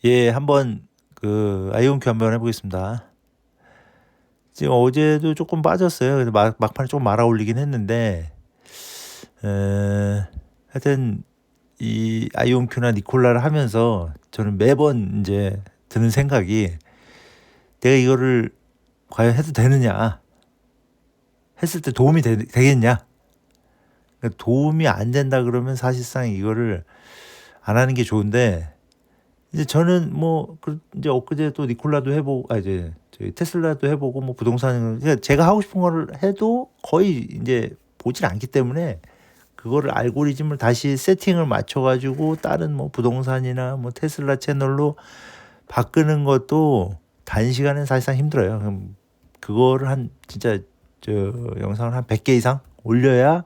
예, 한번 아이온큐 한번 해보겠습니다. 지금 어제도 조금 빠졌어요. 그래서 막판에 조금 말아 올리긴 했는데, 하여튼 이 아이온큐나 니콜라를 하면서 저는 매번 이제 드는 생각이, 내가 이거를 과연 해도 되느냐, 했을 때 도움이 되겠냐. 그러니까 도움이 안 된다 그러면 사실상 이거를 안 하는 게 좋은데, 이제 저는 이제 엊그제 또 니콜라도 해보고, 이제 저희 테슬라도 해보고, 뭐 부동산, 그러니까 제가 하고 싶은 거를 해도 거의 이제 보질 않기 때문에, 그거를 알고리즘을 다시 세팅을 맞춰가지고 다른 뭐 부동산이나 뭐 테슬라 채널로 바꾸는 것도 단시간에 사실상 힘들어요. 그럼 그거를 진짜 영상을 한 100개 이상 올려야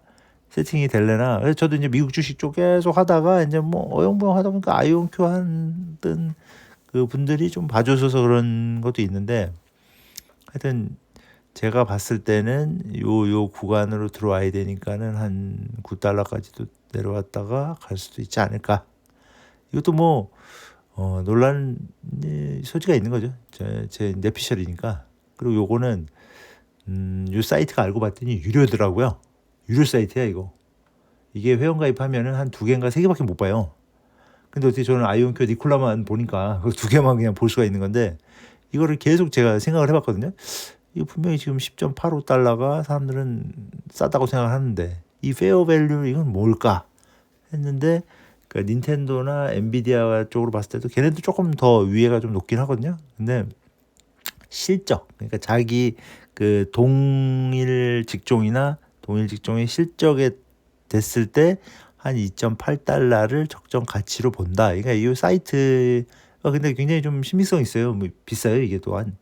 세팅이 될래나. 그래서 저도 이제 미국 주식 쪽 계속 하다가 이제 뭐 어영부영 하다 보니까 아이온큐 한든 그 분들이 좀 봐주셔서 그런 것도 있는데, 하여튼 제가 봤을 때는 요 구간으로 들어와야 되니까는 한 9달러까지도 내려왔다가 갈 수도 있지 않을까. 이것도 논란 소지가 있는 거죠. 제 내피셜이니까. 그리고 요거는 요 사이트가 알고 봤더니 유료더라고요. 유료 사이트야 이거. 이게 회원 가입하면은 한 2개인가 3개밖에 못 봐요. 근데 어떻게 저는 아이온큐 니콜라만 보니까 그 2개만 그냥 볼 수가 있는 건데, 이거를 계속 제가 생각을 해봤거든요. 이거 분명히 지금 10.85달러가 사람들은 싸다고 생각하는데, 이 페어 밸류 이건 뭘까 했는데, 그 닌텐도나 엔비디아 쪽으로 봤을 때도 걔네도 조금 더 위에가 좀 높긴 하거든요. 근데 실적, 그러니까 자기 그 동일 직종의 실적에 됐을 때 한 2.8달러를 적정 가치로 본다. 그러니까 이 사이트가 근데 굉장히 좀 신빙성 있어요. 뭐 비싸요. 이게 또 한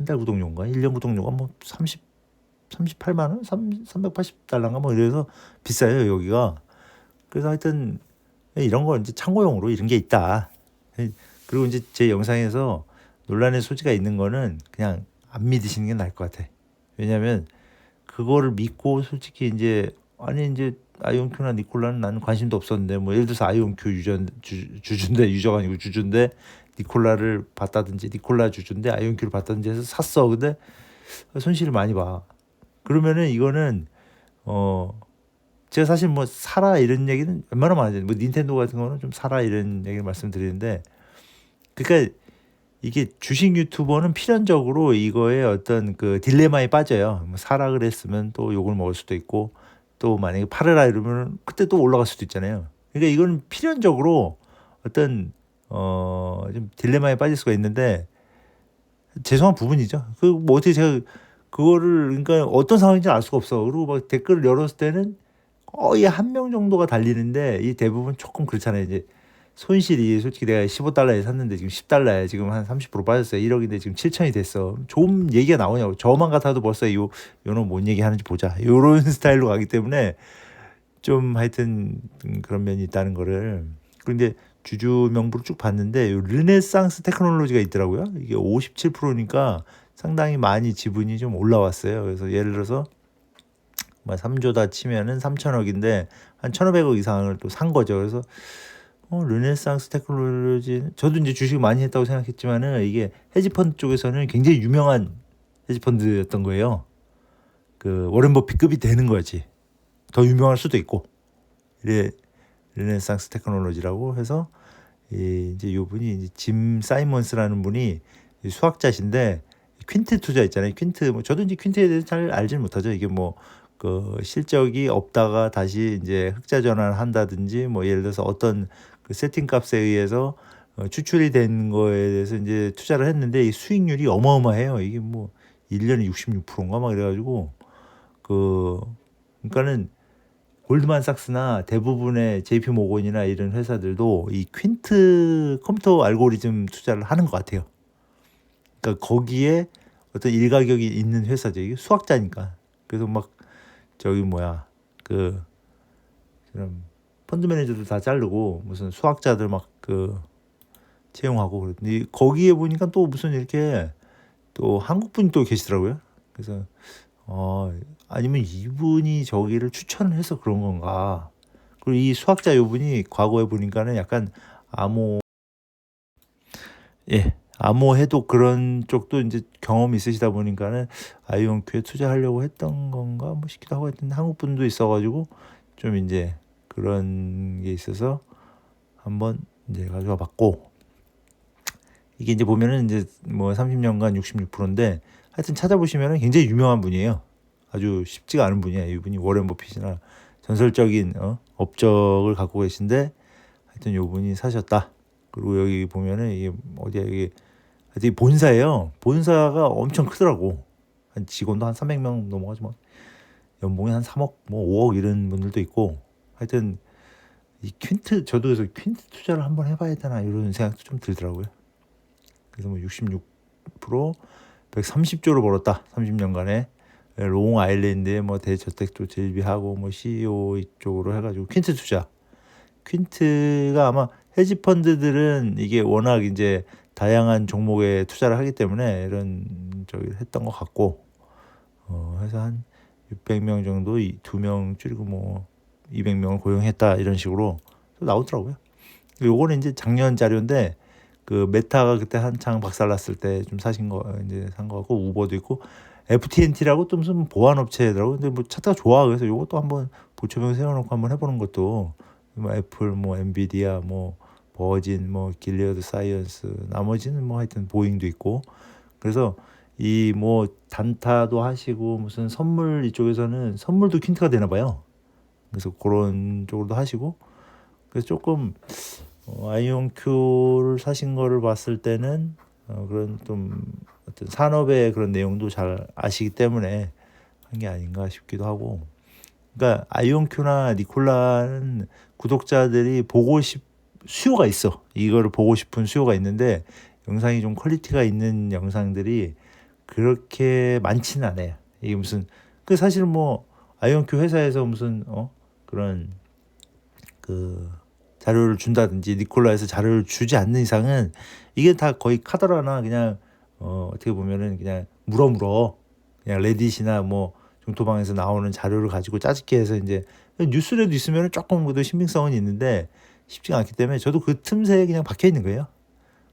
달 구독료인가 1년 구독료가 뭐 38만 원, 380달러인가 뭐 이래서 비싸요, 여기가. 그래서 하여튼 이런 거 이제 참고용으로 이런 게 있다. 그리고 이제 제 영상에서 논란의 소지가 있는 거는 그냥 안 믿으시는 게 나을 것 같아. 왜냐면 그거를 믿고 솔직히 이제, 아니 이제 아이온큐나 니콜라는 나는 관심도 없었는데, 뭐 예를 들어서 아이온큐 주주인데, 유저가 아니고 주주인데 니콜라를 봤다든지, 니콜라 주주인데 아이온큐를 봤다든지 해서 샀어. 근데 손실을 많이 봐. 그러면은 이거는 제가 사실 뭐 사라 이런 얘기는 웬만하면 안 해요. 뭐 닌텐도 같은 거는 좀 사라 이런 얘기를 말씀드리는데, 그러니까 이게 주식 유튜버는 필연적으로 이거에 어떤 그 딜레마에 빠져요. 뭐 사라 그랬으면 또 욕을 먹을 수도 있고, 또 만약에 팔으라 이러면 그때 또 올라갈 수도 있잖아요. 그러니까 이건 필연적으로 어떤 좀 딜레마에 빠질 수가 있는데, 죄송한 부분이죠. 그 뭐 어떻게 제가 그거를, 그러니까 어떤 상황인지 알 수가 없어. 그리고 막 댓글을 열었을 때는 거의 1명 정도가 달리는데, 이 대부분 조금 그렇잖아요. 이제 손실이 솔직히 내가 15달러에 샀는데 지금 10달러에 지금 한 30% 빠졌어요. 1억인데 지금 7천이 됐어. 좋은 얘기가 나오냐고. 저만 같아도 벌써 요놈 뭔 얘기 하는지 보자. 요런 스타일로 가기 때문에 좀 하여튼 그런 면이 있다는 거를. 그런데 주주 명부를 쭉 봤는데 요 르네상스 테크놀로지가 있더라고요. 이게 57%니까 상당히 많이 지분이 좀 올라왔어요. 그래서 예를 들어서 3조다 치면은 3천억인데 한 1,500억 이상을 또 산 거죠. 그래서 르네상스 테크놀로지, 저도 이제 주식 많이 했다고 생각했지만은 이게 헤지펀드 쪽에서는 굉장히 유명한 헤지펀드였던 거예요. 그 워렌 버핏급이 되는 거지. 더 유명할 수도 있고. 르네상스 테크놀로지라고 해서, 이제 요 분이 이제 짐 사이먼스라는 분이 수학자신데, 퀸트 투자 있잖아요. 퀸트, 뭐 저도 이제 퀸트에 대해서 잘 알지는 못하죠. 이게 뭐 그 실적이 없다가 다시 이제 흑자 전환한다든지, 뭐 예를 들어서 어떤 그 세팅 값에 의해서 추출이 된 거에 대해서 이제 투자를 했는데, 이 수익률이 어마어마해요. 이게 뭐 1년에 66%인가 막 그래가지고, 그러니까는 골드만삭스나 대부분의 JP 모건이나 이런 회사들도 이 퀸트 컴퓨터 알고리즘 투자를 하는 것 같아요. 그러니까 거기에 어떤 일가격이 있는 회사죠. 이게 수학자니까. 그래서 막 저기 그 그런 펀드 매니저들 다 자르고 무슨 수학자들 막 채용하고 그러는데, 거기에 보니까 또 무슨 이렇게 또 한국 분이 또 계시더라고요. 그래서 아니면 이분이 저기를 추천을 해서 그런 건가. 그리고 이 수학자 요분이 과거에 보니까는 약간 암호 예. 암호해독 그런 쪽도 이제 경험이 있으시다 보니까는 아이온큐에 투자하려고 했던 건가 뭐 싶기도 하고 하여튼 한국 분도 있어 가지고 좀 이제 그런 게 있어서 한번 이제 가져와 봤고 이게 이제 보면은 이제 뭐 30년간 66%인데 하여튼 찾아보시면은 굉장히 유명한 분이에요. 아주 쉽지가 않은 분이에요. 이분이 워렌 버핏이나 전설적인 업적을 갖고 계신데 하여튼 요분이 사셨다. 그리고 여기 보면은 이게 어디야 이게 하여튼 본사예요. 본사가 엄청 크더라고. 한 직원도 한 300명 넘어가지 뭐 연봉이 한 3억 뭐 5억 이런 분들도 있고 하여튼 이 퀸트 저도 그래서 퀸트 투자를 한번 해봐야 되나 이런 생각도 좀 들더라고요. 그래서 뭐 66% 130조를 벌었다. 30년간에 롱 아일랜드에 뭐 대저택도 재배하고 뭐 CEO 이쪽으로 해가지고 퀸트 투자. 퀸트가 아마 헤지 펀드들은 이게 워낙 이제 다양한 종목에 투자를 하기 때문에 이런 저기 했던 것 같고 해서 한 600명 정도 2명 줄이고 뭐 200명을 고용했다 이런 식으로 또 나오더라고요. 요거는 이제 작년 자료인데 그 메타가 그때 한창 박살났을 때 좀 사신 거 이제 산 거 같고 우버도 있고 FTNT라고 또 무슨 보안 업체더라고. 근데 뭐 차트가 좋아. 그래서 요것도 한번 보초병 세워놓고 한번 해보는 것도 뭐 애플 뭐 엔비디아 뭐 버진 뭐 길리어드 사이언스 나머지는 뭐 하여튼 보잉도 있고 그래서 이 뭐 단타도 하시고 무슨 선물 이쪽에서는 선물도 퀸트가 되나 봐요. 그래서 그런 쪽으로도 하시고 그래서 조금 아이온큐를 사신 거를 봤을 때는 그런 좀 어떤 산업의 그런 내용도 잘 아시기 때문에 한 게 아닌가 싶기도 하고 그러니까 아이온큐나 니콜라는 구독자들이 수요가 있어. 이거를 보고 싶은 수요가 있는데 영상이 좀 퀄리티가 있는 영상들이 그렇게 많지는 않아요. 이게 무슨 그 사실 뭐 아이온큐 회사에서 무슨 그런 그 자료를 준다든지 니콜라에서 자료를 주지 않는 이상은 이게 다 거의 카더라나 그냥 어떻게 보면은 그냥 물어 그냥 레딧이나 뭐 중토방에서 나오는 자료를 가지고 짜집게 해서 이제 뉴스라도 있으면 조금 그래도 신빙성은 있는데 쉽지가 않기 때문에 저도 그 틈새에 그냥 박혀 있는 거예요.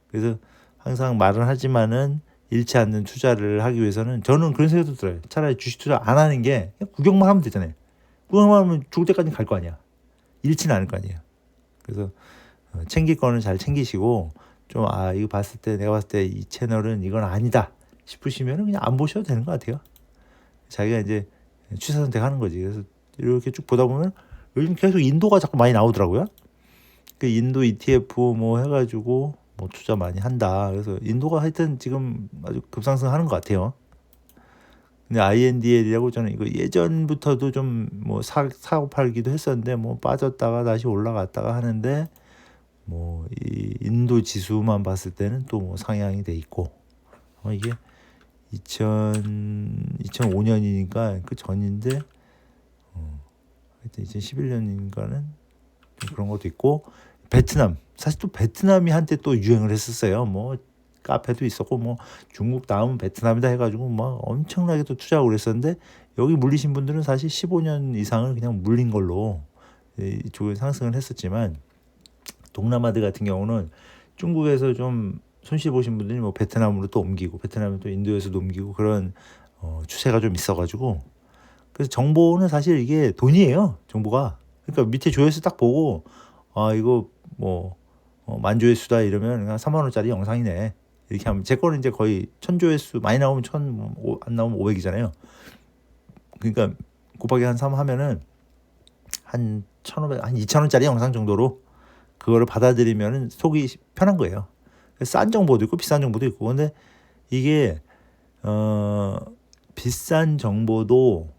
그래서 항상 말은 하지만은 잃지 않는 투자를 하기 위해서는 저는 그런 생각도 들어요. 차라리 주식 투자 안 하는 게 그냥 구경만 하면 되잖아요. 구경만 하면 죽을 때까지 갈 거 아니야. 잃지는 않을 거 아니에요. 그래서 챙길 거는 잘 챙기시고 좀 이거 봤을 때 내가 봤을 때 이 채널은 이건 아니다 싶으시면 그냥 안 보셔도 되는 것 같아요. 자기가 이제 취사 선택하는 거지. 그래서 이렇게 쭉 보다 보면 요즘 계속 인도가 자꾸 많이 나오더라고요. 그 인도 ETF 뭐 해가지고 뭐 투자 많이 한다. 그래서 인도가 하여튼 지금 아주 급상승하는 것 같아요. 근데 INDL이라고 저는 이거 예전부터도 좀 뭐 사고 팔기도 했었는데 뭐 빠졌다가 다시 올라갔다가 하는데 뭐 이 인도 지수만 봤을 때는 또 뭐 상향이 돼 있고 이게 2005년이니까 그 전인데 하여튼 2011년인가는 그런 것도 있고 베트남 사실 또 베트남이 한때 또 유행을 했었어요. 뭐 카페도 있었고 뭐 중국 다음은 베트남이다 해가지고 막 엄청나게 또 투자하고 그랬었는데 여기 물리신 분들은 사실 15년 이상을 그냥 물린 걸로 이쪽에 상승을 했었지만 동남아들 같은 경우는 중국에서 좀 손실 보신 분들이 뭐 베트남으로 또 옮기고 베트남은 또 인도에서도 옮기고 그런 추세가 좀 있어가지고 그래서 정보는 사실 이게 돈이에요. 정보가 그러니까 밑에 조회수 딱 보고 이거 뭐 만조회수다 이러면 그냥 3만 원짜리 영상이네 이렇게 하면 제 거는 이제 거의 1000조회수 많이 나오면 1000 안 나오면 500이잖아요. 그러니까 곱하기 한 3 하면은 한 1500, 한 2000원짜리 영상 정도로 그거를 받아들이면 속이 편한 거예요. 싼 정보도 있고 비싼 정보도 있고 근데 이게 비싼 정보도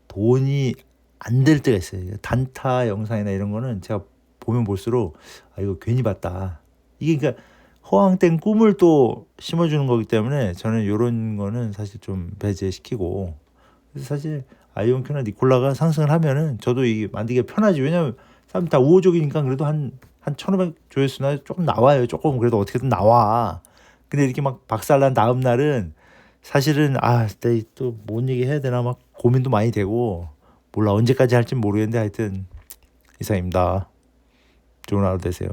돈이 안 될 때가 있어요. 단타 영상이나 이런 거는 제가 보면 볼수록 이거 괜히 봤다. 이게 그러니까 허황된 꿈을 또 심어주는 거기 때문에 저는 이런 거는 사실 좀 배제시키고 그래서 사실 아이온큐나 니콜라가 상승을 하면은 저도 이게 만들기가 편하지. 왜냐면 사람 다 우호적이니까 그래도 한 1500 조회수나 조금 나와요. 조금 그래도 어떻게든 나와. 근데 이렇게 막 박살난 다음 날은 사실은 내가 또 뭔 얘기 해야 되나 막 고민도 많이 되고 몰라 언제까지 할지 모르겠는데 하여튼 이상입니다. 좋은 하루 되세요.